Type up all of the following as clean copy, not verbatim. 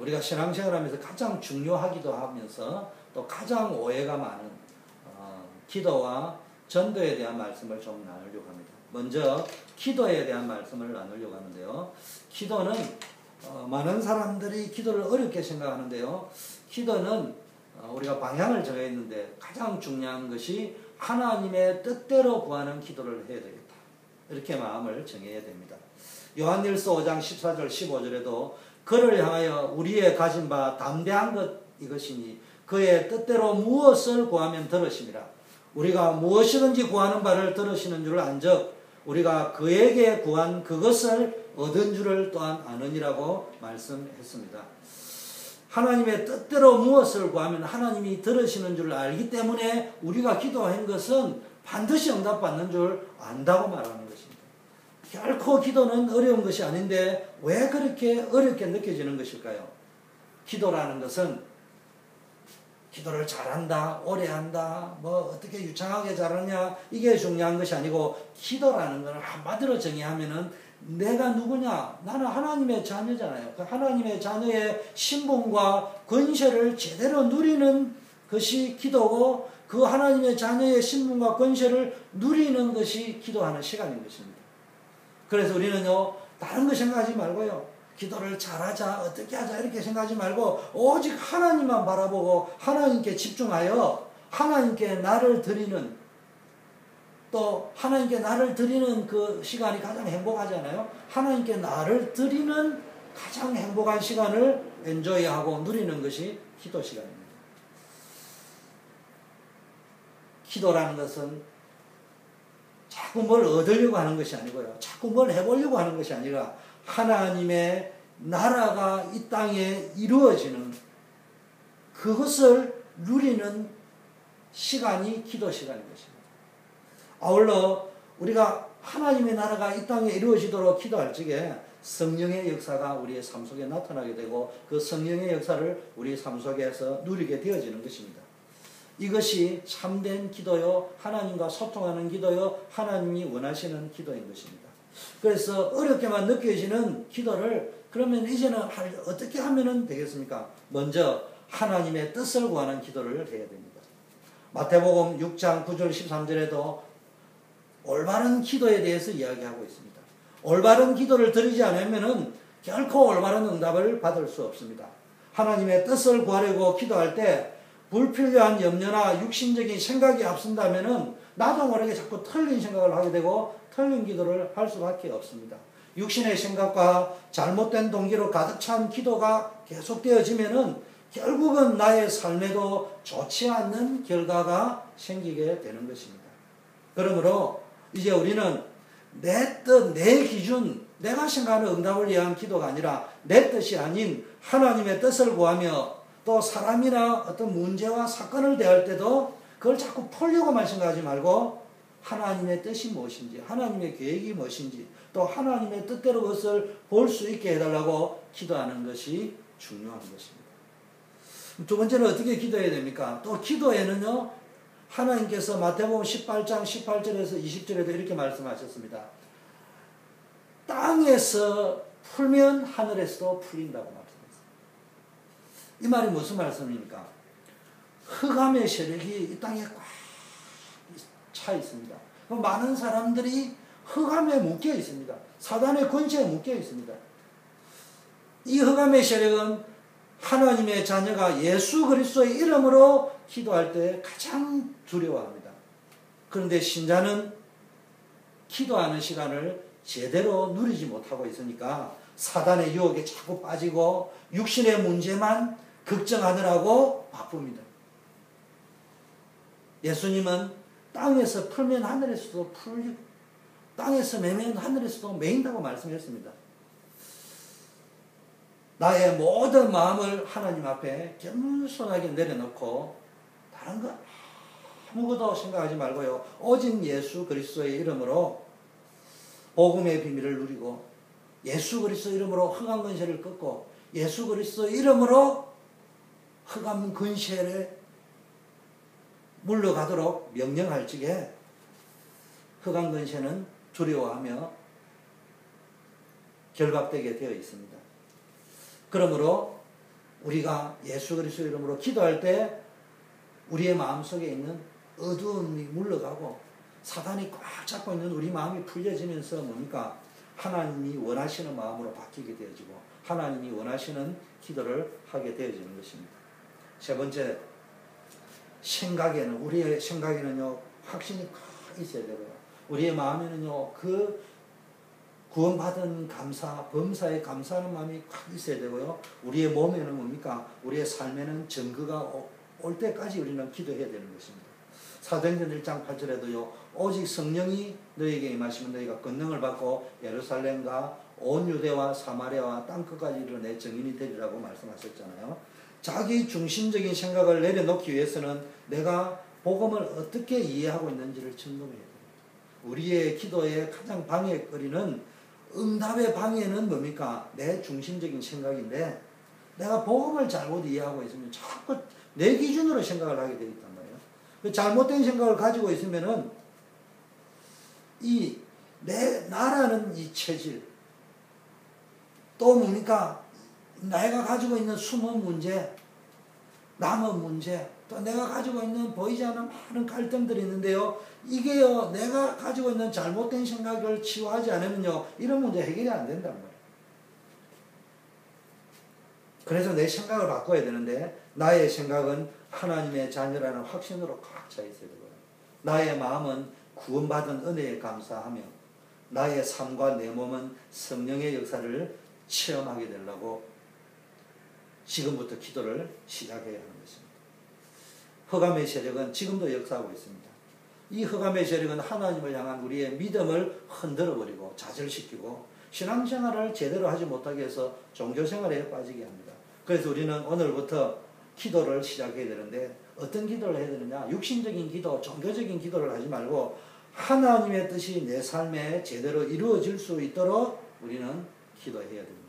우리가 신앙생활하면서 가장 중요하기도 하면서 또 가장 오해가 많은 기도와 전도에 대한 말씀을 좀 나누려고 합니다. 먼저 기도에 대한 말씀을 나누려고 하는데요. 기도는 많은 사람들이 기도를 어렵게 생각하는데요. 기도는 우리가 방향을 정해 있는데 가장 중요한 것이 하나님의 뜻대로 구하는 기도를 해야 되겠다. 이렇게 마음을 정해야 됩니다. 요한일서 5장 14절 15절에도 그를 향하여 우리의 가진 바 담대한 것 이것이니 그의 뜻대로 무엇을 구하면 들으심이라. 우리가 무엇이든지 구하는 바를 들으시는 줄 안즉 우리가 그에게 구한 그것을 얻은 줄을 또한 아느니라고 말씀했습니다. 하나님의 뜻대로 무엇을 구하면 하나님이 들으시는 줄 알기 때문에 우리가 기도한 것은 반드시 응답받는 줄 안다고 말하는 것입니다. 결코 기도는 어려운 것이 아닌데 왜 그렇게 어렵게 느껴지는 것일까요? 기도라는 것은 기도를 잘한다, 오래 한다, 뭐 어떻게 유창하게 잘하냐 이게 중요한 것이 아니고 기도라는 것을 한마디로 정의하면은 내가 누구냐? 나는 하나님의 자녀잖아요. 그 하나님의 자녀의 신분과 권세를 제대로 누리는 것이 기도고 그 하나님의 자녀의 신분과 권세를 누리는 것이 기도하는 시간인 것입니다. 그래서 우리는요, 다른 거 생각하지 말고요. 기도를 잘하자, 어떻게 하자 이렇게 생각하지 말고 오직 하나님만 바라보고 하나님께 집중하여 하나님께 나를 드리는 또 하나님께 나를 드리는 그 시간이 가장 행복하잖아요. 하나님께 나를 드리는 가장 행복한 시간을 엔조이하고 누리는 것이 기도 시간입니다. 기도라는 것은 자꾸 뭘 얻으려고 하는 것이 아니고요. 자꾸 뭘 해보려고 하는 것이 아니라 하나님의 나라가 이 땅에 이루어지는 그것을 누리는 시간이 기도 시간인 것입니다. 아울러 우리가 하나님의 나라가 이 땅에 이루어지도록 기도할 적에 성령의 역사가 우리의 삶 속에 나타나게 되고 그 성령의 역사를 우리 삶 속에서 누리게 되어지는 것입니다. 이것이 참된 기도요, 하나님과 소통하는 기도요, 하나님이 원하시는 기도인 것입니다. 그래서 어렵게만 느껴지는 기도를 그러면 이제는 어떻게 하면 되겠습니까? 먼저 하나님의 뜻을 구하는 기도를 해야 됩니다. 마태복음 6장 9절 13절에도 올바른 기도에 대해서 이야기하고 있습니다. 올바른 기도를 드리지 않으면 결코 올바른 응답을 받을 수 없습니다. 하나님의 뜻을 구하려고 기도할 때 불필요한 염려나 육신적인 생각이 앞선다면 나도 모르게 자꾸 틀린 생각을 하게 되고 틀린 기도를 할 수밖에 없습니다. 육신의 생각과 잘못된 동기로 가득 찬 기도가 계속되어지면 결국은 나의 삶에도 좋지 않는 결과가 생기게 되는 것입니다. 그러므로 이제 우리는 내 뜻, 내 기준, 내가 생각하는 응답을 위한 기도가 아니라 내 뜻이 아닌 하나님의 뜻을 구하며 또 사람이나 어떤 문제와 사건을 대할 때도 그걸 자꾸 풀려고만 생각하지 말고 하나님의 뜻이 무엇인지, 하나님의 계획이 무엇인지, 또 하나님의 뜻대로 그것을 볼 수 있게 해달라고 기도하는 것이 중요한 것입니다. 두 번째는 어떻게 기도해야 됩니까? 또 기도에는요, 하나님께서 마태복음 18장 18절에서 20절에도 이렇게 말씀하셨습니다. 땅에서 풀면 하늘에서도 풀린다고 말씀했습니다. 이 말이 무슨 말씀입니까? 흑암의 세력이 이 땅에 꽉 차 있습니다. 많은 사람들이 흑암에 묶여 있습니다. 사단의 권세에 묶여 있습니다. 이 흑암의 세력은 하나님의 자녀가 예수 그리스도의 이름으로 기도할 때 가장 두려워합니다. 그런데 신자는 기도하는 시간을 제대로 누리지 못하고 있으니까 사단의 유혹에 자꾸 빠지고 육신의 문제만 걱정하느라고 바쁩니다. 예수님은 땅에서 풀면 하늘에서도 풀리고 땅에서 매면 하늘에서도 매인다고 말씀했습니다. 나의 모든 마음을 하나님 앞에 겸손하게 내려놓고 다른 거 아무것도 생각하지 말고요. 오직 예수 그리스도의 이름으로 복음의 비밀을 누리고 예수 그리스도 이름으로 흑암 근세를 끊고 예수 그리스도 이름으로 흑암 근세를 물러가도록 명령할 적에 흑암 근세는 두려워하며 결박되게 되어 있습니다. 그러므로 우리가 예수 그리스도 이름으로 기도할 때 우리의 마음속에 있는 어두움이 물러가고 사단이 꽉 잡고 있는 우리 마음이 풀려지면서 뭡니까? 하나님이 원하시는 마음으로 바뀌게 되어지고 하나님이 원하시는 기도를 하게 되어지는 것입니다. 세 번째, 우리의 생각에는요, 확신이 꽉 있어야 되고요. 우리의 마음에는요, 그 구원받은 감사, 범사에 감사하는 마음이 꽉 있어야 되고요. 우리의 몸에는 뭡니까? 우리의 삶에는 증거가 올 때까지 우리는 기도해야 되는 것입니다. 사도행전 1장 8절에도요, 오직 성령이 너에게 임하시면 너희가 권능을 받고 예루살렘과 온 유대와 사마리아와 땅끝까지 이르러 내 증인이 되리라고 말씀하셨잖아요. 자기 중심적인 생각을 내려놓기 위해서는 내가 복음을 어떻게 이해하고 있는지를 점검해야 됩니다. 우리의 기도의 가장 방해거리는 응답의 방해는 뭡니까? 내 중심적인 생각인데 내가 복음을 잘못 이해하고 있으면 자꾸 내 기준으로 생각을 하게 되어 있단 말이에요. 잘못된 생각을 가지고 있으면은 나라는 이 체질, 또 뭡니까? 내가 가지고 있는 숨은 문제, 남은 문제, 또 내가 가지고 있는 보이지 않는 많은 갈등들이 있는데요. 이게요, 내가 가지고 있는 잘못된 생각을 치유하지 않으면요, 이런 문제 해결이 안 된단 말이에요. 그래서 내 생각을 바꿔야 되는데, 나의 생각은 하나님의 자녀라는 확신으로 꽉 차 있어야 되고요. 나의 마음은 구원받은 은혜에 감사하며, 나의 삶과 내 몸은 성령의 역사를 체험하게 되려고 지금부터 기도를 시작해야 하는 것입니다. 흑암의 세력은 지금도 역사하고 있습니다. 이 흑암의 세력은 하나님을 향한 우리의 믿음을 흔들어버리고 좌절시키고 신앙생활을 제대로 하지 못하게 해서 종교생활에 빠지게 합니다. 그래서 우리는 오늘부터 기도를 시작해야 되는데 어떤 기도를 해야 되느냐? 육신적인 기도, 종교적인 기도를 하지 말고 하나님의 뜻이 내 삶에 제대로 이루어질 수 있도록 우리는 기도해야 됩니다.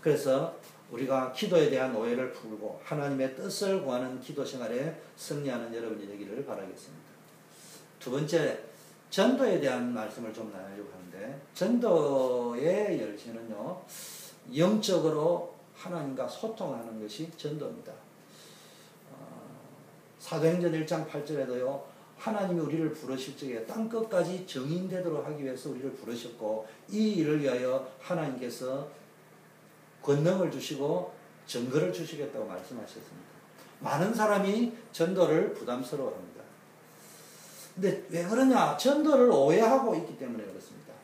그래서 우리가 기도에 대한 오해를 풀고 하나님의 뜻을 구하는 기도 생활에 승리하는 여러분이 되기를 바라겠습니다. 두 번째, 전도에 대한 말씀을 좀 나누려고 하는데, 전도의 열쇠는요, 영적으로 하나님과 소통하는 것이 전도입니다. 사도행전 1장 8절에도요, 하나님이 우리를 부르실 적에 땅끝까지 정인되도록 하기 위해서 우리를 부르셨고, 이 일을 위하여 하나님께서 권능을 주시고 증거를 주시겠다고 말씀하셨습니다. 많은 사람이 전도를 부담스러워합니다. 근데 왜 그러냐? 전도를 오해하고 있기 때문에 그렇습니다.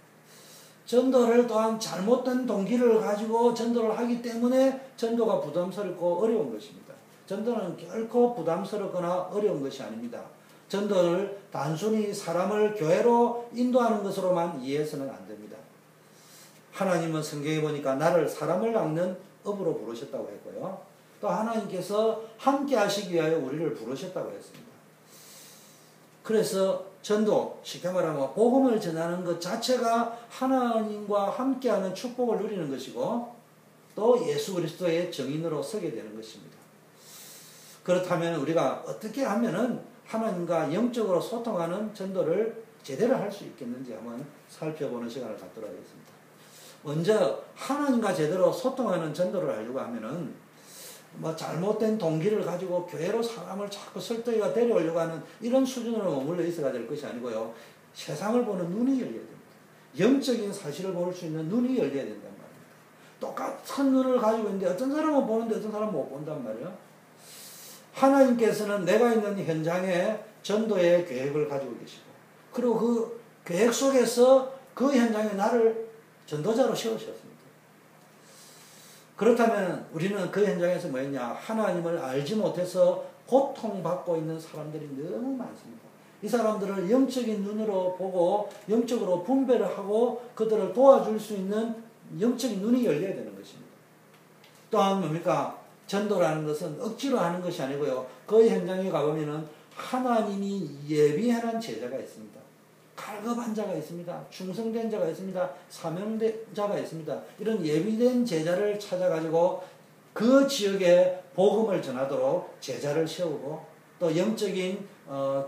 전도를 또한 잘못된 동기를 가지고 전도를 하기 때문에 전도가 부담스럽고 어려운 것입니다. 전도는 결코 부담스럽거나 어려운 것이 아닙니다. 전도를 단순히 사람을 교회로 인도하는 것으로만 이해해서는 안 됩니다. 하나님은 성경에 보니까 나를 사람을 낚는 업으로 부르셨다고 했고요. 또 하나님께서 함께 하시기 위하여 우리를 부르셨다고 했습니다. 그래서 전도, 쉽게 말하면 복음을 전하는 것 자체가 하나님과 함께하는 축복을 누리는 것이고 또 예수 그리스도의 증인으로 서게 되는 것입니다. 그렇다면 우리가 어떻게 하면은 하나님과 영적으로 소통하는 전도를 제대로 할 수 있겠는지 한번 살펴보는 시간을 갖도록 하겠습니다. 먼저 하나님과 제대로 소통하는 전도를 하려고 하면은 잘못된 동기를 가지고 교회로 사람을 자꾸 설득이가 데려오려고 하는 이런 수준으로 머물러 있어야 될 것이 아니고요. 세상을 보는 눈이 열려야 됩니다. 영적인 사실을 볼 수 있는 눈이 열려야 된단 말입니다. 똑같은 눈을 가지고 있는데 어떤 사람은 보는데 어떤 사람은 못 본단 말이에요. 하나님께서는 내가 있는 현장에 전도의 계획을 가지고 계시고 그리고 그 계획 속에서 그 현장에 나를 전도자로 세우셨습니다. 그렇다면 우리는 그 현장에서 뭐였냐? 하나님을 알지 못해서 고통받고 있는 사람들이 너무 많습니다. 이 사람들을 영적인 눈으로 보고 영적으로 분별을 하고 그들을 도와줄 수 있는 영적인 눈이 열려야 되는 것입니다. 또한 뭡니까? 전도라는 것은 억지로 하는 것이 아니고요. 그 현장에 가보면은 하나님이 예비해놓은 제자가 있습니다. 갈급한 자가 있습니다. 충성된 자가 있습니다. 사명된 자가 있습니다. 이런 예비된 제자를 찾아가지고 그 지역에 복음을 전하도록 제자를 세우고 또 영적인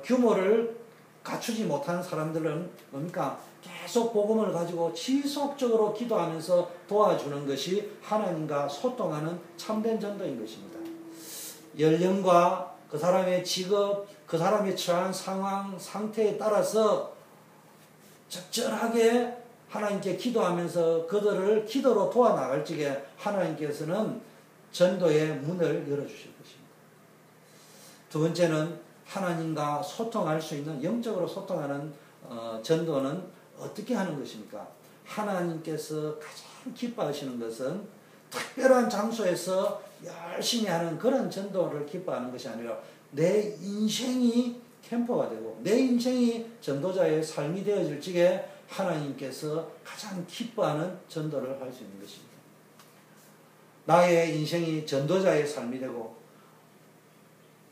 규모를 갖추지 못한 사람들은 뭡니까? 계속 복음을 가지고 지속적으로 기도하면서 도와주는 것이 하나님과 소통하는 참된 전도인 것입니다. 연령과 그 사람의 직업, 그 사람이 처한 상황, 상태에 따라서 적절하게 하나님께 기도하면서 그들을 기도로 도와나갈 적에 하나님께서는 전도의 문을 열어주실 것입니다. 두 번째는 하나님과 소통할 수 있는, 영적으로 소통하는 전도는 어떻게 하는 것입니까? 하나님께서 가장 기뻐하시는 것은 특별한 장소에서 열심히 하는 그런 전도를 기뻐하는 것이 아니라 내 인생이 캠퍼가 되고 내 인생이 전도자의 삶이 되어질 적에 하나님께서 가장 기뻐하는 전도를 할 수 있는 것입니다. 나의 인생이 전도자의 삶이 되고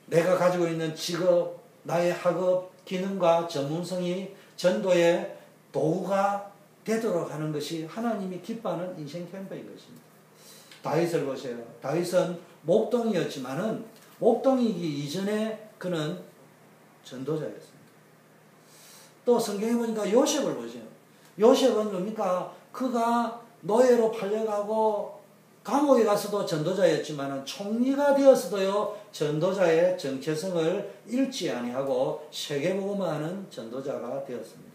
내가 가지고 있는 직업, 나의 학업, 기능과 전문성이 전도의 도구가 되도록 하는 것이 하나님이 기뻐하는 인생 캠퍼인 것입니다. 다윗을 보세요. 다윗은 목동이었지만은 목동이기 이전에 그는 전도자였습니다. 또 성경에 보니까 요셉을 보세요. 요셉은 뭡니까? 그가 노예로 팔려가고 감옥에 가서도 전도자였지만은 총리가 되어서도요 전도자의 정체성을 잃지 아니하고 세계복음화하는 전도자가 되었습니다.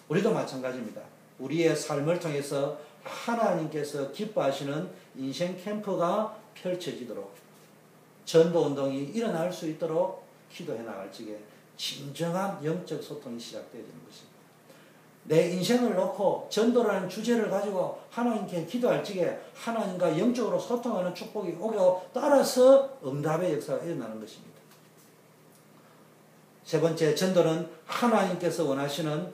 우리도 마찬가지입니다. 우리의 삶을 통해서 하나님께서 기뻐하시는 인생 캠프가 펼쳐지도록 전도운동이 일어날 수 있도록 기도해 나갈 적에 진정한 영적 소통이 시작되어지는 것입니다. 내 인생을 놓고 전도라는 주제를 가지고 하나님께 기도할 적에 하나님과 영적으로 소통하는 축복이 오고 따라서 응답의 역사가 일어나는 것입니다. 세 번째, 전도는 하나님께서 원하시는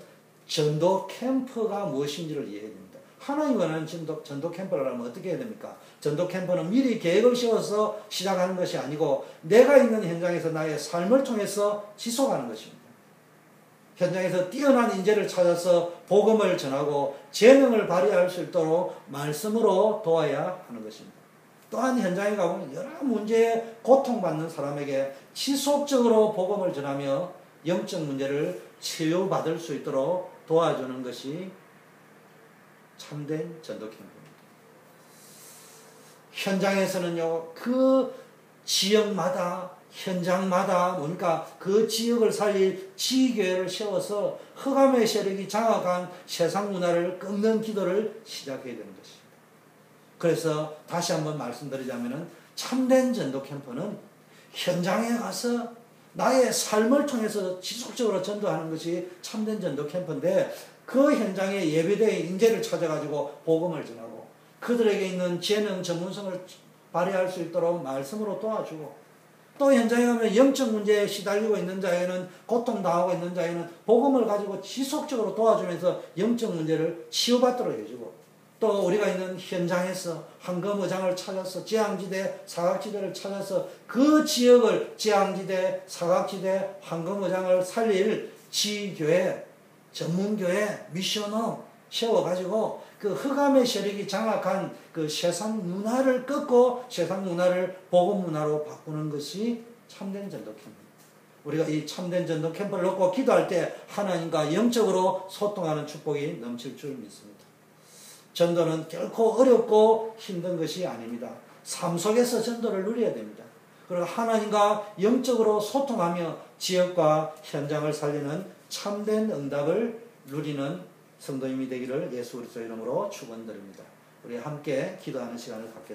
전도 캠프가 무엇인지를 이해해야 됩니다. 하나님이 원하는 전도 캠프를 하면 어떻게 해야 됩니까? 전도 캠프는 미리 계획을 세워서 시작하는 것이 아니고 내가 있는 현장에서 나의 삶을 통해서 지속하는 것입니다. 현장에서 뛰어난 인재를 찾아서 복음을 전하고 재능을 발휘할 수 있도록 말씀으로 도와야 하는 것입니다. 또한 현장에 가보면 여러 문제에 고통받는 사람에게 지속적으로 복음을 전하며 영적 문제를 치유받을 수 있도록 도와주는 것이 참된 전도 캠프입니다. 현장에서는요, 그 지역마다, 현장마다, 뭡니까? 그 지역을 살릴 지교회를 세워서 흑암의 세력이 장악한 세상 문화를 꺾는 기도를 시작해야 되는 것입니다. 그래서 다시 한번 말씀드리자면은 참된 전도 캠프는 현장에 가서 나의 삶을 통해서 지속적으로 전도하는 것이 참된 전도 캠프인데 그 현장에 예배대의 인재를 찾아가지고 복음을 전하고 그들에게 있는 재능, 전문성을 발휘할 수 있도록 말씀으로 도와주고 또 현장에 가면 영적 문제에 시달리고 있는 자에는 고통당하고 있는 자에는 복음을 가지고 지속적으로 도와주면서 영적 문제를 치유받도록 해주고 또 우리가 있는 현장에서 황금의장을 찾아서 재앙지대, 사각지대를 찾아서 그 지역을 재앙지대, 사각지대, 황금의장을 살릴 지교회, 전문교회, 미션홈 세워가지고 그 흑암의 세력이 장악한 그 세상 문화를 꺾고 세상 문화를 복음 문화로 바꾸는 것이 참된 전도 캠프입니다. 우리가 이 참된 전도 캠프를 놓고 기도할 때 하나님과 영적으로 소통하는 축복이 넘칠 줄 믿습니다. 전도는 결코 어렵고 힘든 것이 아닙니다. 삶 속에서 전도를 누려야 됩니다. 그리고 하나님과 영적으로 소통하며 지역과 현장을 살리는 참된 응답을 누리는 성도님이 되기를 예수 그리스도 이름으로 축원드립니다. 우리 함께 기도하는 시간을 갖겠습니다.